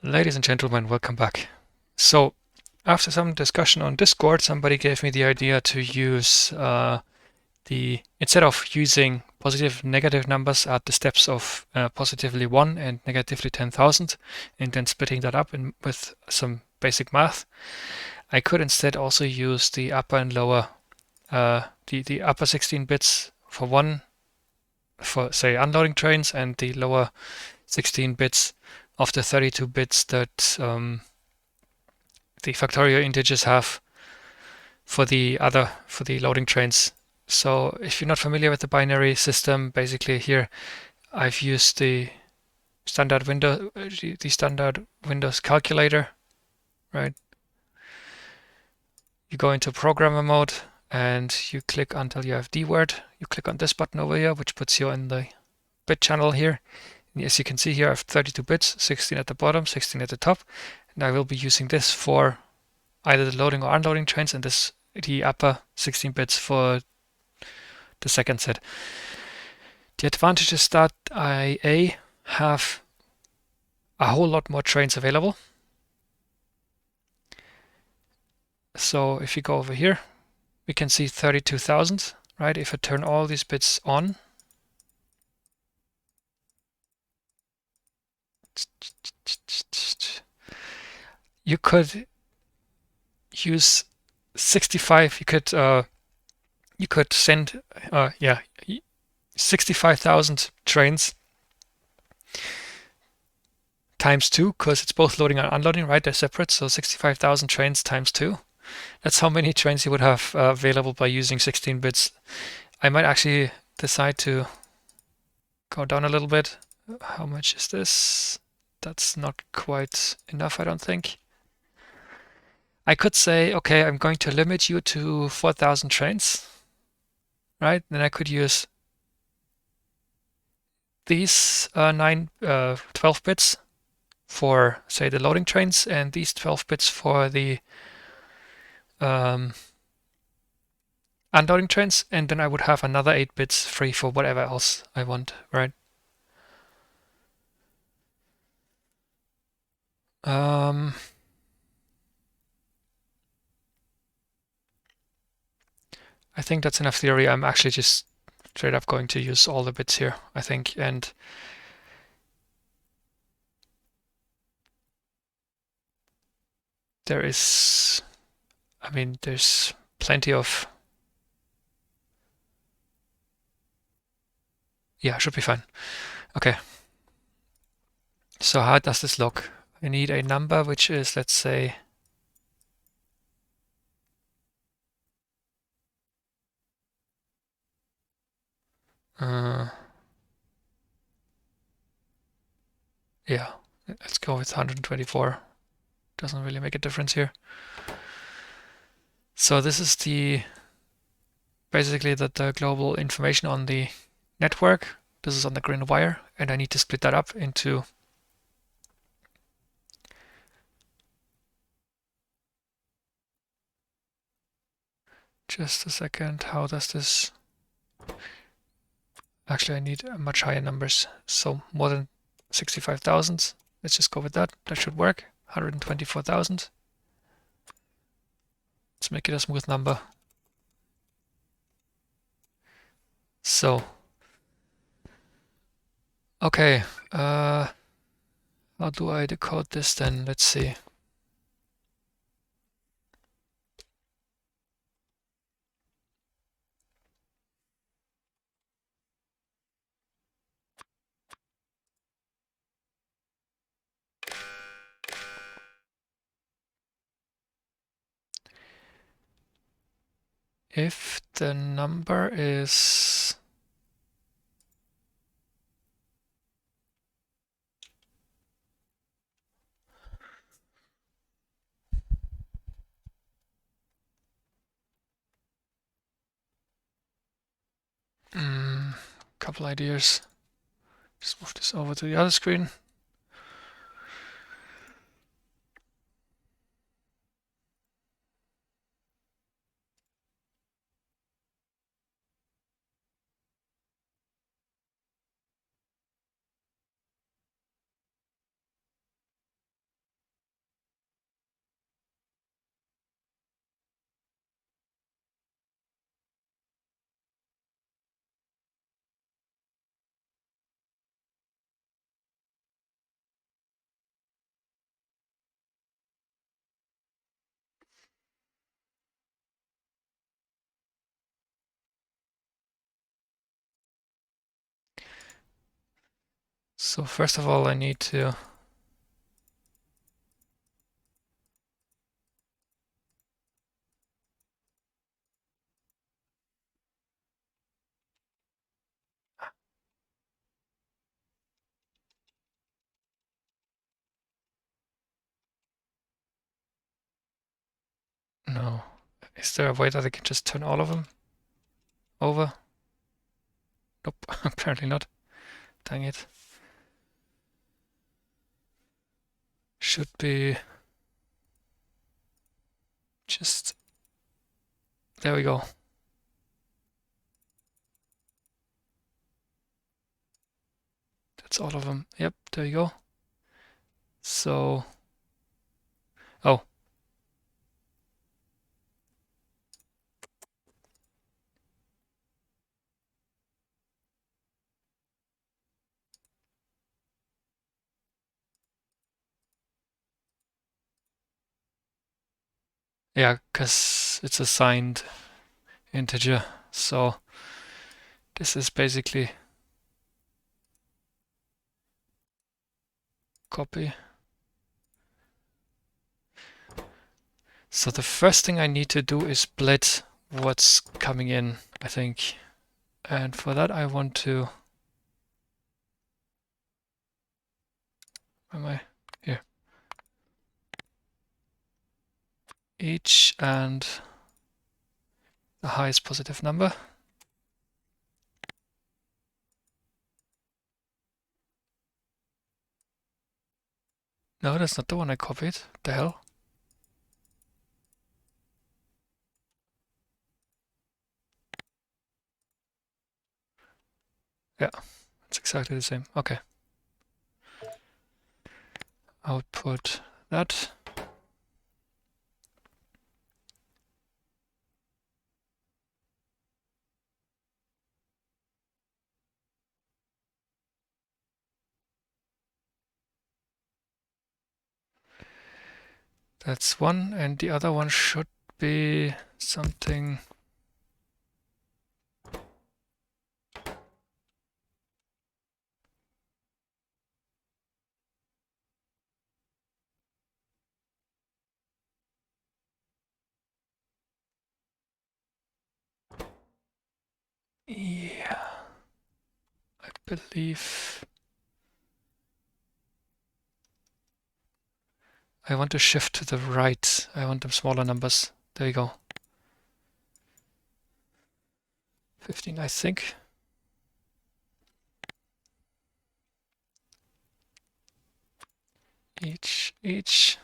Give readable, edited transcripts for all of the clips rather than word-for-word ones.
Ladies and gentlemen, welcome back. So, after some discussion on Discord, somebody gave me the idea to use instead of using positive negative numbers at the steps of positively 1 and negatively 10,000 and then splitting that up with some basic math, I could instead also use the upper and lower, the upper 16 bits for say unloading trains and the lower 16 bits of the 32 bits that the Factorio integers have for the loading trains. So if you're not familiar with the binary system, basically here I've used the standard Windows calculator, right? You go into programmer mode and you click until you have D word. You click on this button over here, which puts you in the bit channel here. And as you can see here, I have 32 bits, 16 at the bottom, 16 at the top, and I will be using this for either the loading or unloading trains, and this the upper 16 bits for the second set. The advantage is that I have a whole lot more trains available. So if you go over here, we can see 32,000, right? If I turn all these bits on, you could use 65. You could send 65,000 trains times 2, because it's both loading and unloading, right? They're separate, so 65,000 trains times 2. That's how many trains you would have available by using 16 bits. I might actually decide to go down a little bit. How much is this? That's not quite enough, I don't think. I could say, okay, I'm going to limit you to 4,000 trains, right? Then I could use these 12 bits for, say, the loading trains, and these 12 bits for the unloading trains, and then I would have another 8 bits free for whatever else I want, right? I think that's enough theory. I'm actually just straight up going to use all the bits here, I think, and there's plenty of, yeah, should be fine. Okay. So how does this look? I need a number which is, let's say, yeah, let's go with 124. Doesn't really make a difference here. So this is basically the global information on the network. This is on the green wire, and I need to split that up into just a second. How does this? Actually, I need much higher numbers. So more than 65,000. Let's just go with that. That should work. 124,000. Let's make it a smooth number. So, okay. How do I decode this then? Let's see. If the number is couple ideas. Just move this over to the other screen. So first of all, I need to no. Is there a way that I can just turn all of them over? Nope, apparently not. Dang it. Should be just... There we go. That's all of them. Yep, there you go. So... Oh. Yeah, because it's a signed integer. So this is basically copy. So the first thing I need to do is split what's coming in, I think. And for that I want to... Where am I? Here. Each and the highest positive number. No, that's not the one I copied. What the hell? Yeah, it's exactly the same. Okay. Output that. That's one, and the other one should be something... Yeah, I believe I want to shift to the right. I want them smaller numbers. There you go. 15, I think. Each.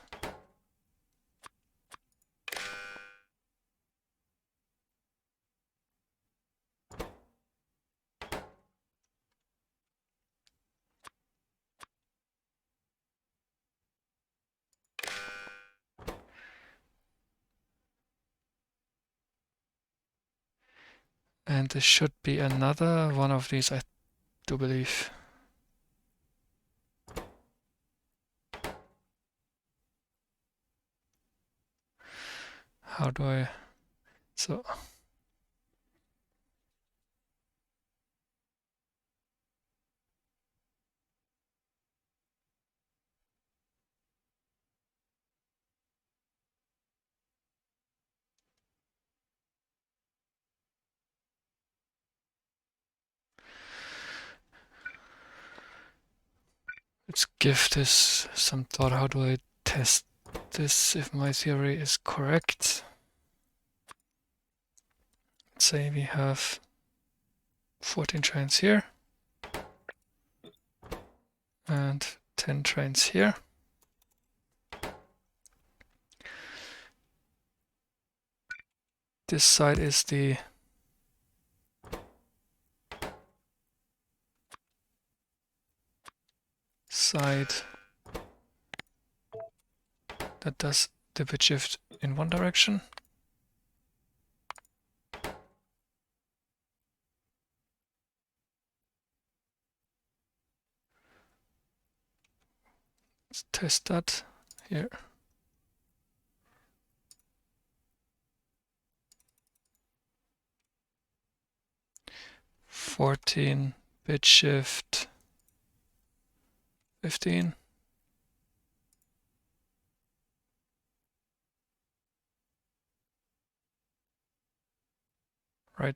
And there should be another one of these, I do believe. How do I... So... Let's give this some thought. How do I test this if my theory is correct? Let's say we have 14 trains here and 10 trains here. This side is the side that does the bit shift in one direction. Let's test that here. "14 bit shift 15. Right.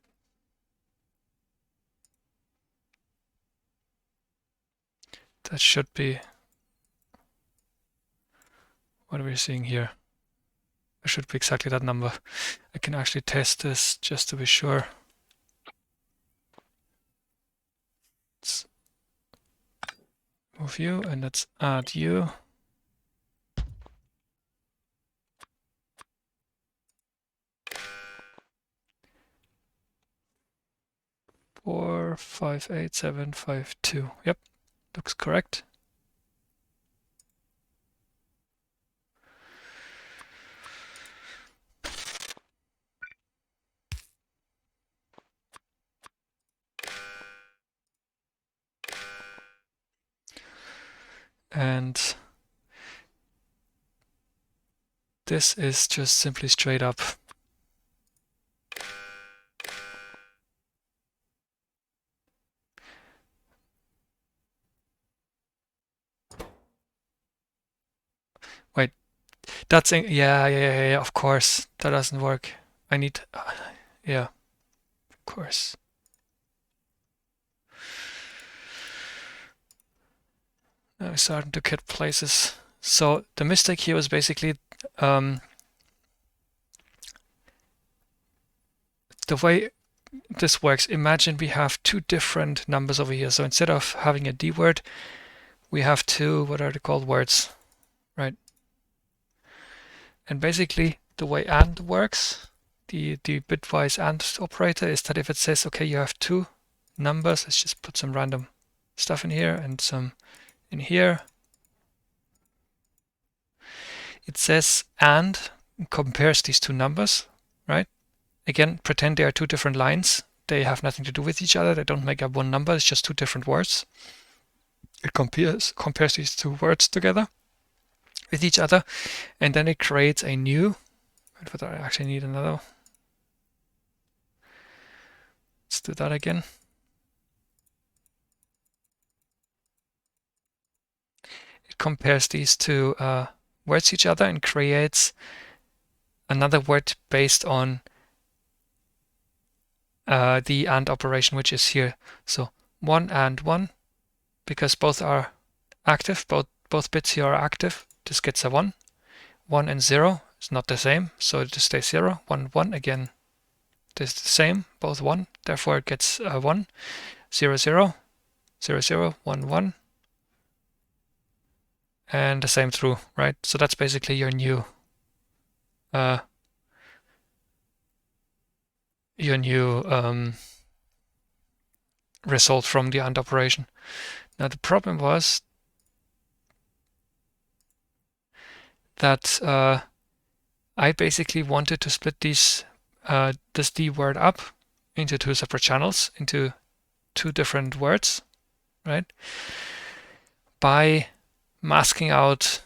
That should be, what are we seeing here? It should be exactly that number. I can actually test this just to be sure. Let's move you and let's add you. 458752. Yep, looks correct. And this is just simply straight up. Wait, that's yeah, of course. That doesn't work. I need, yeah, of course. Now we're starting to get places. So the mistake here was basically the way this works. Imagine we have two different numbers over here. So instead of having a D word, we have two, what are they called, words, right? And basically the way AND works, the bitwise AND operator, is that if it says, okay, you have two numbers, let's just put some random stuff in here and some in here. It says AND compares these two numbers, right? Again, pretend they are two different lines. They have nothing to do with each other. They don't make up one number. It's just two different words. It compares these two words together with each other, and then it creates a new. But I actually need another. Let's do that again. It compares these two words to each other and creates another word based on the AND operation, which is here. So 1 and 1, because both are active, both bits here are active, this gets a 1. 1 and 0 is not the same, so it just stays 0. 1, 1 again, this is the same, both 1, therefore it gets 1. 0, 0, 0, 0, 1, 1, and the same through, right? So that's basically your new result from the AND operation. Now the problem was that I basically wanted to split this D word up into two separate channels, into two different words, right? By masking out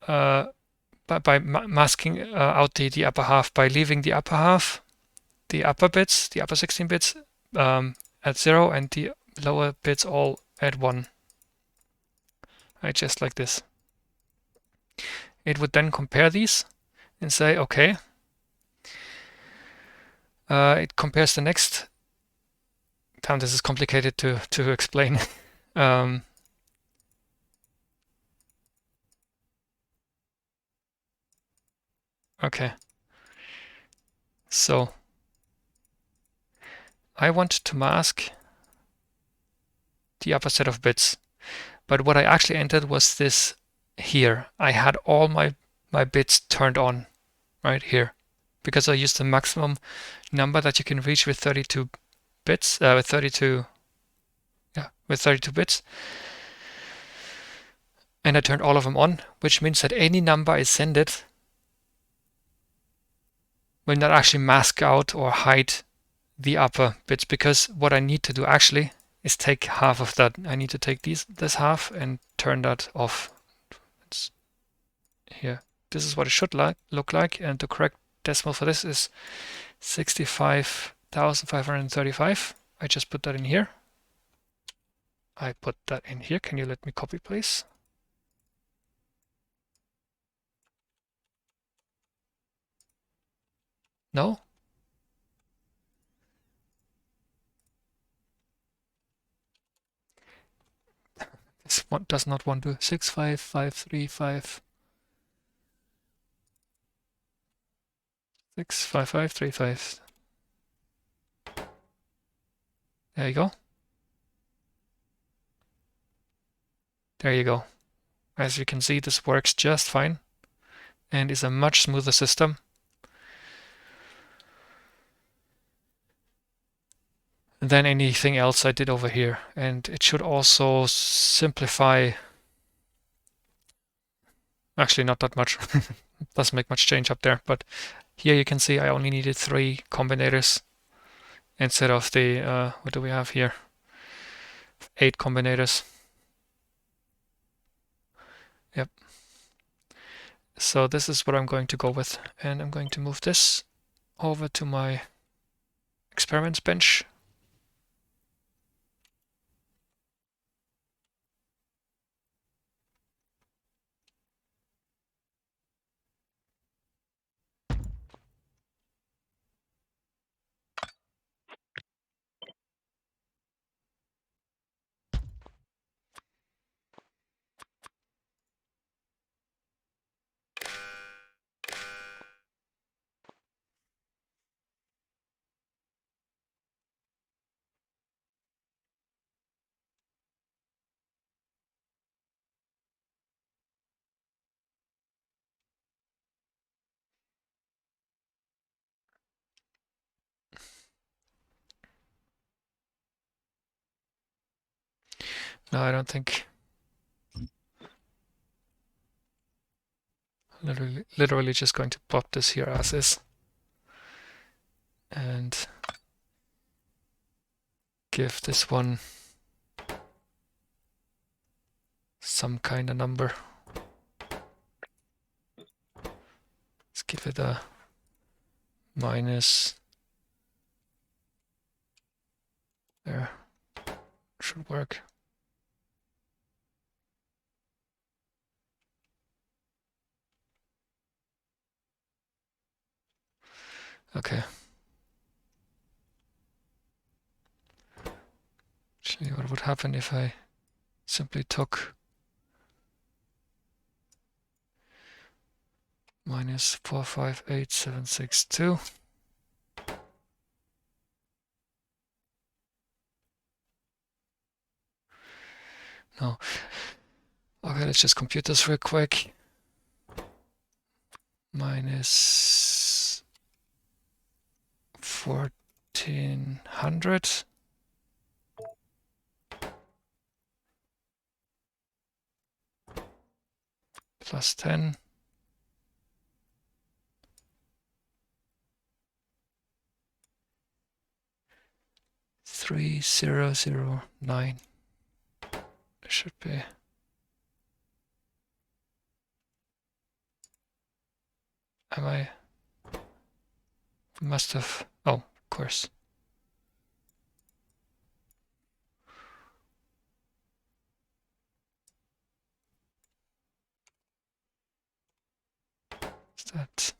masking out the upper half, by leaving the upper half, the upper bits, the upper 16 bits at 0 and the lower bits all at 1. Right, just like this. It would then compare these and say, okay, it compares the next. Damn, this is complicated to explain. Okay, so I want to mask the upper set of bits, but what I actually entered was this here. I had all my bits turned on right here, because I used the maximum number that you can reach with 32 bits, with 32 bits, and I turned all of them on, which means that any number I send it will not actually mask out or hide the upper bits, because what I need to do actually is take half of that. I need to take this half and turn that off. It's here. This is what it should look like, and the correct decimal for this is 65,535. I just put that in here. I put that in here. Can you let me copy, please? No? This one does not want to. 65535. 65535. There you go. There you go. As you can see, this works just fine and is a much smoother system. Than anything else I did over here. And it should also simplify. Actually, not that much. Doesn't make much change up there, but here you can see I only needed 3 combinators instead of the, what do we have here? 8 combinators. Yep. So this is what I'm going to go with, and I'm going to move this over to my experiments bench. No, I don't think. Literally just going to pop this here as is. And give this one some kind of number. Let's give it a minus. There. Should work. Okay. Actually, what would happen if I simply took minus 458762? No. Okay, let's just compute this real quick. Minus 1400. Plus 10. Three zero zero nine. It should be. Am I? Must have. Oh, of course. Is that?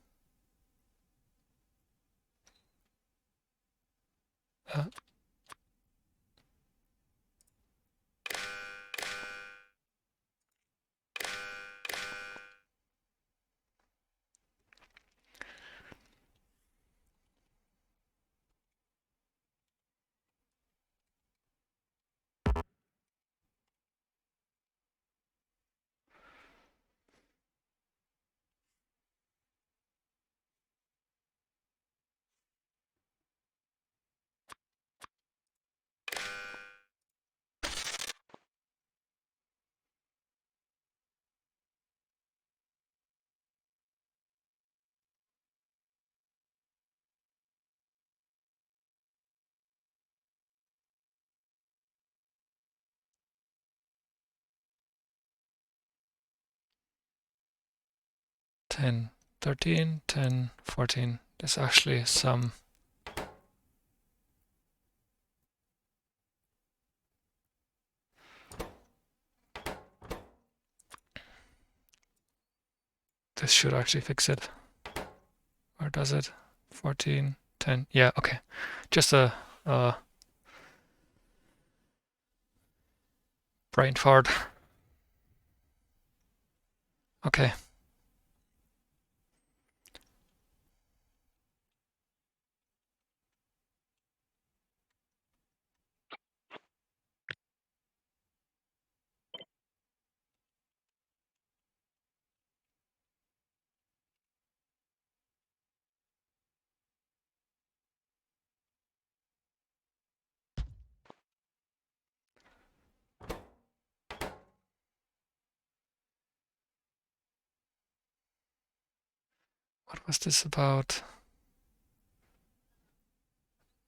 10, 13, 10, 14. There's actually some. This should actually fix it. Or does it? 14, 10. Yeah, okay. Just a brain fart. Okay. What was this about?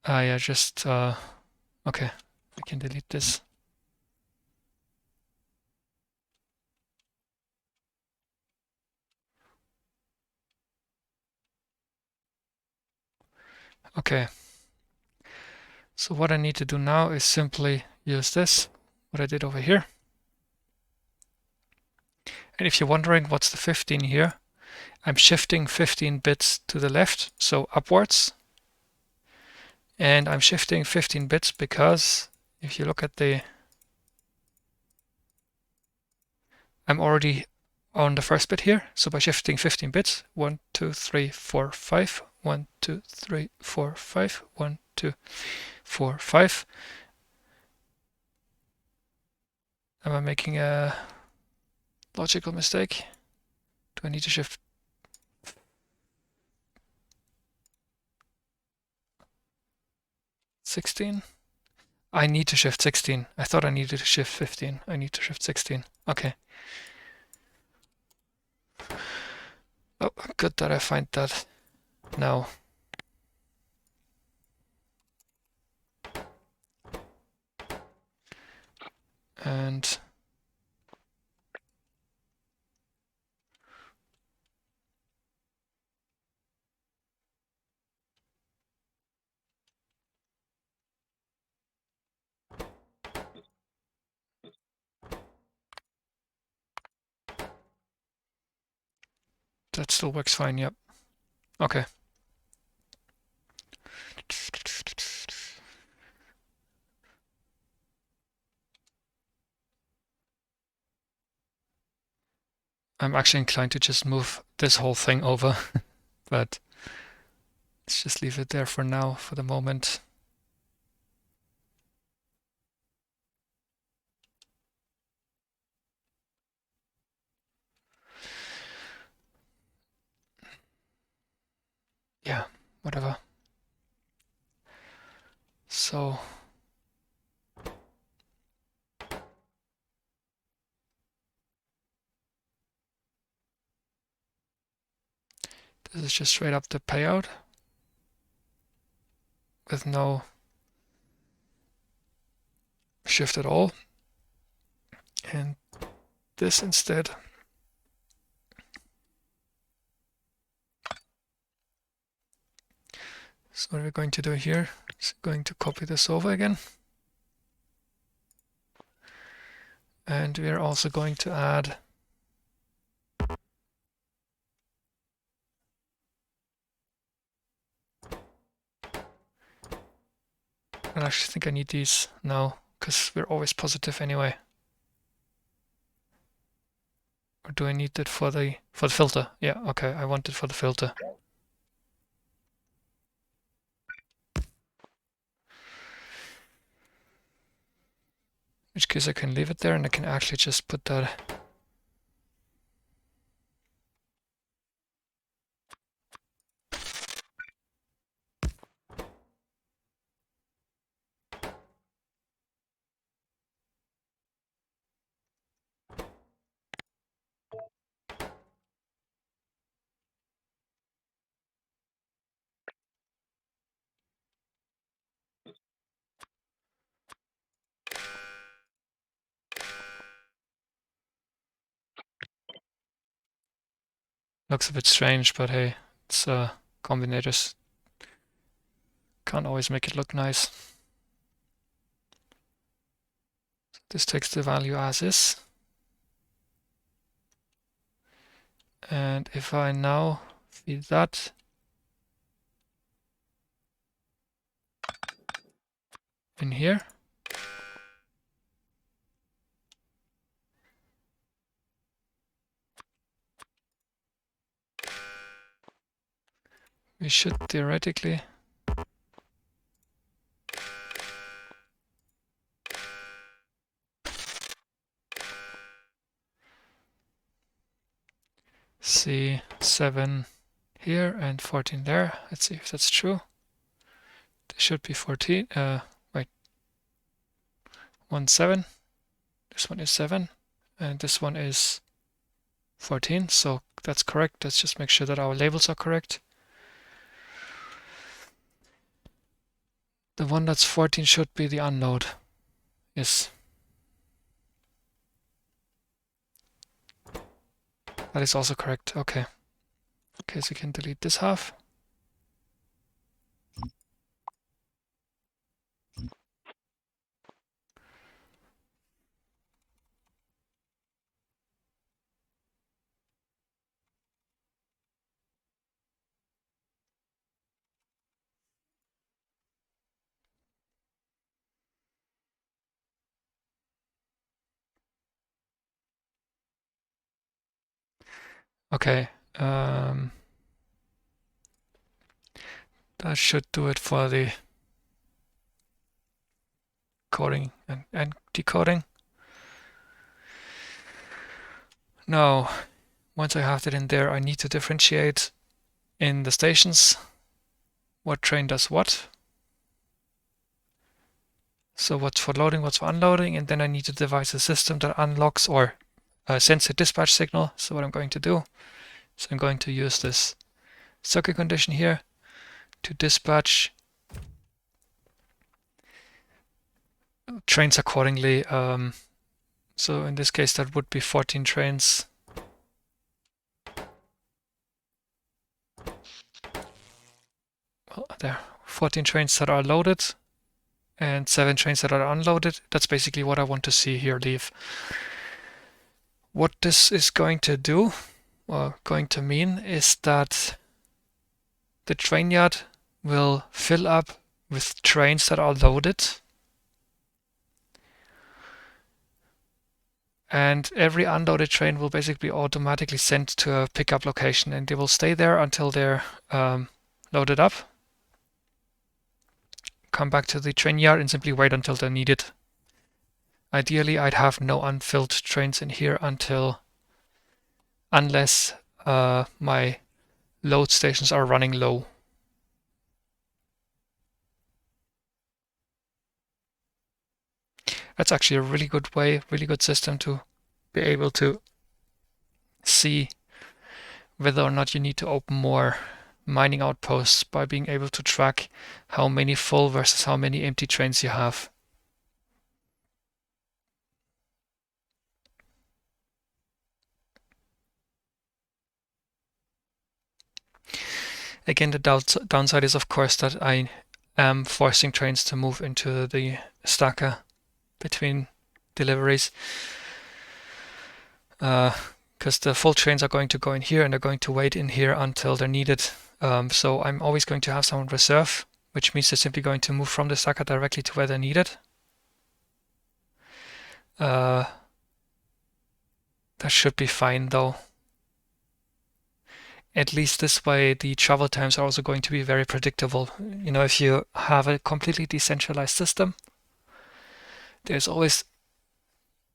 Yeah, just, okay. I can delete this. Okay. So what I need to do now is simply use this, what I did over here. And if you're wondering what's the 15 here, I'm shifting 15 bits to the left, so upwards. And I'm shifting 15 bits because if you look at I'm already on the first bit here. So by shifting 15 bits, 1, 2, 3, 4, 5, 1, 2, 3, 4, 5, 1, 2, 4, 5. Am I making a logical mistake? Do I need to shift 16? I need to shift 16. I thought I needed to shift 15. I need to shift 16. Okay. Oh, good that I find that now. And that still works fine, yep. Okay. I'm actually inclined to just move this whole thing over, but let's just leave it there for now, for the moment. Yeah, whatever. So this is just straight up the payout with no shift at all. And this instead. So what we're going to do here is going to copy this over again. And we're also going to add I actually think I need these now because we're always positive anyway. Or do I need it for the filter? Yeah, okay, I want it for the filter. In which case I can leave it there and I can actually just put that looks a bit strange, but hey, it's combinators. Can't always make it look nice. This takes the value as is. And if I now feed that in here, we should theoretically see 7 here and 14 there. Let's see if that's true. There should be 14. Wait, 1, 7. This one is 7, and this one is 14. So that's correct. Let's just make sure that our labels are correct. The one that's 14 should be the unload. Yes. That is also correct. Okay. Okay, so you can delete this half. Okay. That should do it for the coding and decoding. Now, once I have that in there, I need to differentiate in the stations what train does what. So what's for loading, what's for unloading, and then I need to devise a system that unlocks or sends a dispatch signal. So what I'm going to do, so I'm going to use this circuit condition here to dispatch trains accordingly. So in this case, that would be 14 trains. Well, there, 14 trains that are loaded and 7 trains that are unloaded. That's basically what I want to see here leave. What this is going to do, or going to mean, is that the train yard will fill up with trains that are loaded, and every unloaded train will basically automatically sent to a pickup location, and they will stay there until they're loaded up, come back to the train yard and simply wait until they're needed. Ideally, I'd have no unfilled trains in here unless my load stations are running low. That's actually a really good way, really good system to be able to see whether or not you need to open more mining outposts by being able to track how many full versus how many empty trains you have. Again, the downside is, of course, that I am forcing trains to move into the stacker between deliveries, because the full trains are going to go in here and they're going to wait in here until they're needed. So I'm always going to have some reserve, which means they're simply going to move from the stacker directly to where they're needed. That should be fine though. At least this way the travel times are also going to be very predictable. You know, if you have a completely decentralized system, there's always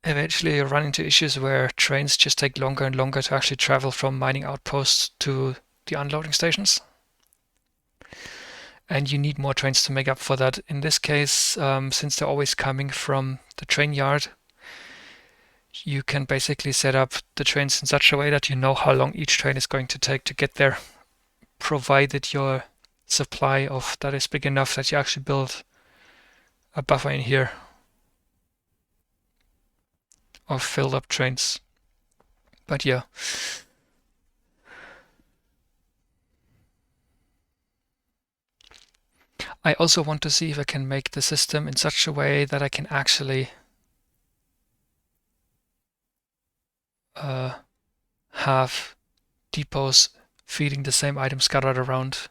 eventually you run into issues where trains just take longer and longer to actually travel from mining outposts to the unloading stations. And you need more trains to make up for that. In this case, since they're always coming from the train yard, you can basically set up the trains in such a way that you know how long each train is going to take to get there, provided your supply of that is big enough that you actually build a buffer in here of filled up trains. But yeah. I also want to see if I can make the system in such a way that I can actually have depots feeding the same item scattered around.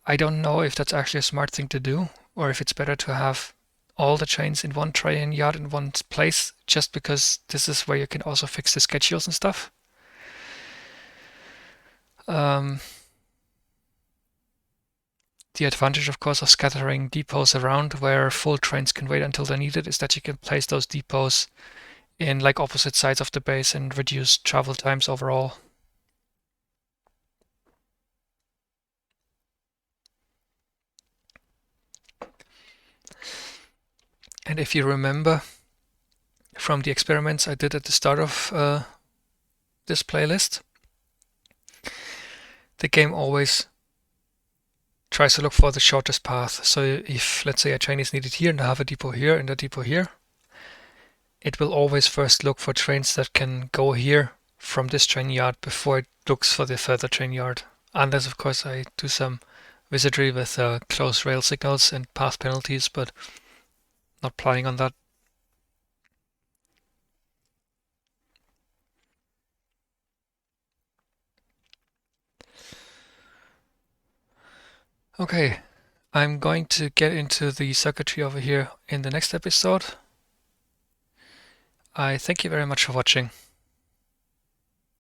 I don't know if that's actually a smart thing to do, or if it's better to have all the trains in one train yard in one place, just because this is where you can also fix the schedules and stuff. The advantage, of course, of scattering depots around where full trains can wait until they're needed is that you can place those depots in like opposite sides of the base and reduce travel times overall. And if you remember from the experiments I did at the start of this playlist, the game always tries to look for the shortest path. So if, let's say, a train is needed here and I have a depot here and a depot here, it will always first look for trains that can go here from this train yard before it looks for the further train yard. Unless, of course, I do some wizardry with close rail signals and path penalties, but not planning on that. Okay, I'm going to get into the circuitry over here in the next episode. I thank you very much for watching.